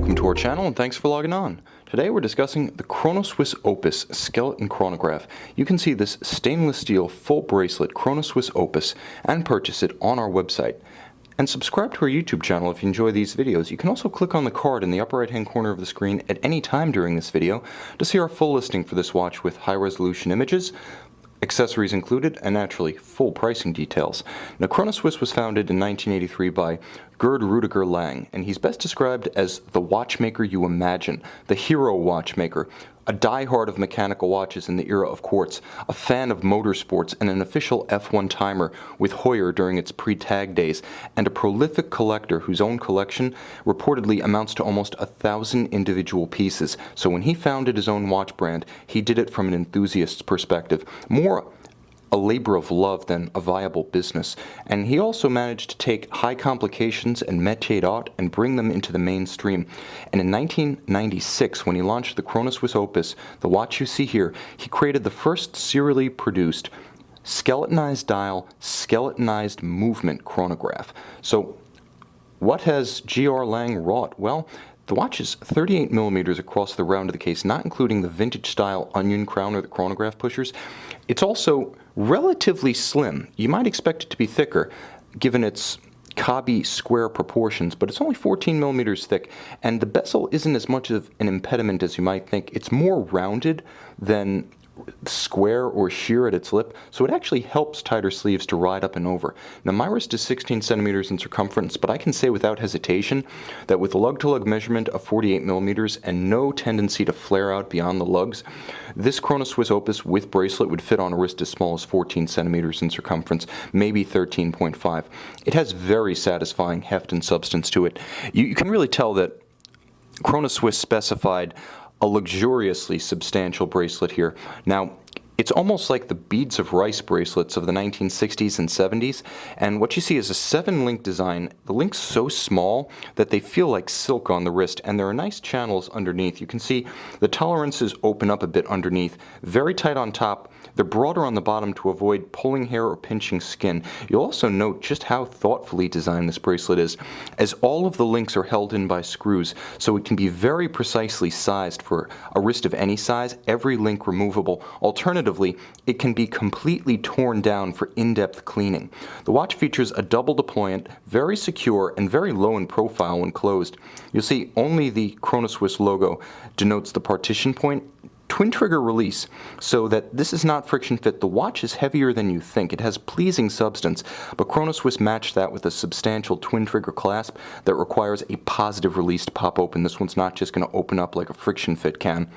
Welcome to our channel and thanks for logging on. Today we're discussing the Chronoswiss Opus Skeleton Chronograph. You can see this stainless steel full bracelet Chronoswiss Opus and purchase it on our website. And subscribe to our YouTube channel if you enjoy these videos. You can also click on the card in the upper right hand corner of the screen at any time during this video to see our full listing for this watch with high resolution images, accessories included, and naturally, full pricing details. Now, Chronoswiss was founded in 1983 by Gerd Rudiger Lang, and he's best described as the watchmaker you imagine, the hero watchmaker, a diehard of mechanical watches in the era of quartz, a fan of motorsports, and an official F1 timer with Heuer during its pre-tag days, and a prolific collector whose own collection reportedly amounts to almost 1,000 individual pieces. So when he founded his own watch brand, he did it from an enthusiast's perspective, more a labor of love than a viable business. And he also managed to take high complications and métier d'art and bring them into the mainstream. And in 1996, when he launched the Chronoswiss Opus, the watch you see here, he created the first serially produced skeletonized dial, skeletonized movement chronograph. So what has G.R. Lang wrought? Well, the watch is 38 millimeters across the round of the case, not including the vintage style onion crown or the chronograph pushers. It's also relatively slim. You might expect it to be thicker given its cobby square proportions, but it's only 14 millimeters thick, and the bezel isn't as much of an impediment as you might think. It's more rounded than square or sheer at its lip, so it actually helps tighter sleeves to ride up and over. Now, my wrist is 16 centimeters in circumference, but I can say without hesitation that with a lug-to-lug measurement of 48 millimeters and no tendency to flare out beyond the lugs, this Chronoswiss Opus with bracelet would fit on a wrist as small as 14 centimeters in circumference, maybe 13.5. It has very satisfying heft and substance to it. You can really tell that Chronoswiss specified a luxuriously substantial bracelet here. Now, it's almost like the beads of rice bracelets of the 1960s and 70s, and what you see is a 7-link design. The links so small that they feel like silk on the wrist, and there are nice channels underneath. You can see the tolerances open up a bit underneath, very tight on top. They're broader on the bottom to avoid pulling hair or pinching skin. You'll also note just how thoughtfully designed this bracelet is, as all of the links are held in by screws, so it can be very precisely sized for a wrist of any size, every link removable. Alternatively, it can be completely torn down for in-depth cleaning. The watch features a double deployant, very secure, and very low in profile when closed. You'll see only the Chronoswiss logo denotes the partition point. Twin trigger release, so that this is not friction fit. The watch is heavier than you think. It has pleasing substance, but Chronoswiss matched that with a substantial twin trigger clasp that requires a positive release to pop open. This one's not just going to open up like a friction fit can.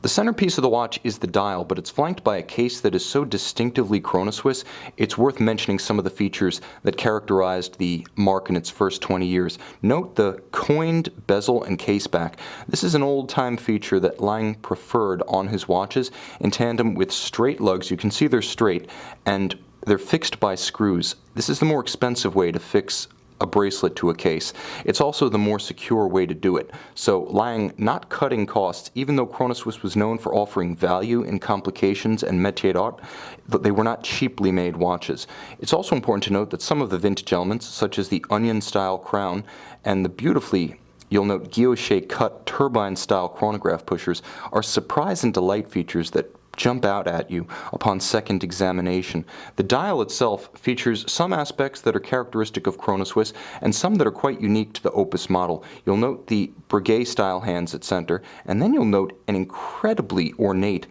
The centerpiece of the watch is the dial, but it's flanked by a case that is so distinctively Chronoswiss, it's worth mentioning some of the features that characterized the mark in its first 20 years. Note the coined bezel and case back. This is an old-time feature that Lang preferred on his watches in tandem with straight lugs. You can see they're straight, and they're fixed by screws. This is the more expensive way to fix a bracelet to a case. It's also the more secure way to do it. So Lang not cutting costs, even though Chronoswiss was known for offering value in complications and métier d'art, but they were not cheaply made watches. It's also important to note that some of the vintage elements, such as the onion style crown and the beautifully, you'll note, guilloche cut turbine style chronograph pushers, are surprise and delight features that jump out at you upon second examination. The dial itself features some aspects that are characteristic of Chronoswiss and some that are quite unique to the Opus model. You'll note the Breguet style hands at center, and then you'll note an incredibly ornate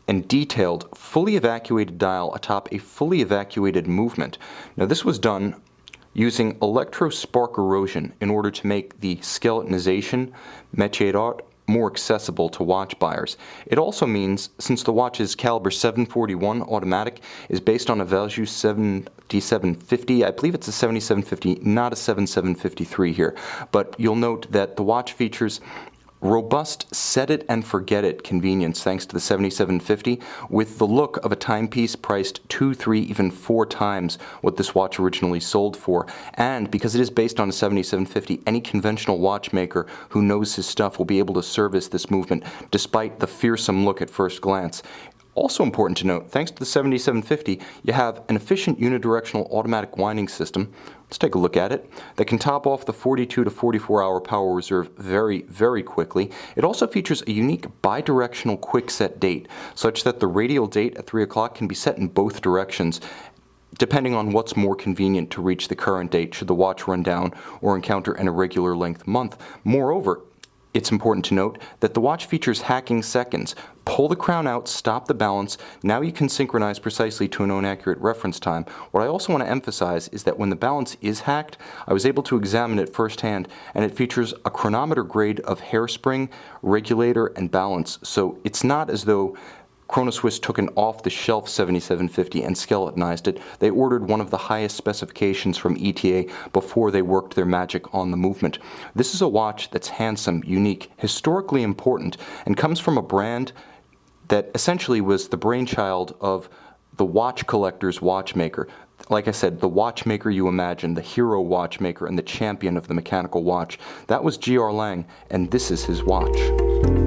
and detailed, fully evacuated dial atop a fully evacuated movement. Now, this was done using electro-spark erosion in order to make the skeletonization métier d'art more accessible to watch buyers. It also means, since the watch's caliber 741 automatic is based on a Valjoux 7750, I believe it's a 7750, not a 7753 here, but you'll note that the watch features robust set-it-and-forget-it convenience thanks to the 7750, with the look of a timepiece priced 2, 3, even 4 times what this watch originally sold for. And because it is based on a 7750, any conventional watchmaker who knows his stuff will be able to service this movement despite the fearsome look at first glance. Also important to note, thanks to the 7750, you have an efficient unidirectional automatic winding system. Let's take a look at it. That can top off the 42 to 44 hour power reserve very, very quickly. It also features a unique bidirectional quick set date, such that the radial date at 3 o'clock can be set in both directions, depending on what's more convenient to reach the current date should the watch run down or encounter an irregular length month. Moreover, it's important to note that the watch features hacking seconds. Pull the crown out, stop the balance, now you can synchronize precisely to a known accurate reference time. What I also want to emphasize is that when the balance is hacked, I was able to examine it firsthand, and it features a chronometer grade of hairspring, regulator, and balance. So it's not as though Chronoswiss took an off-the-shelf 7750 and skeletonized it. They ordered one of the highest specifications from ETA before they worked their magic on the movement. This is a watch that's handsome, unique, historically important, and comes from a brand that essentially was the brainchild of the watch collector's watchmaker. Like I said, the watchmaker you imagine, the hero watchmaker and the champion of the mechanical watch. That was G.R. Lang, and this is his watch.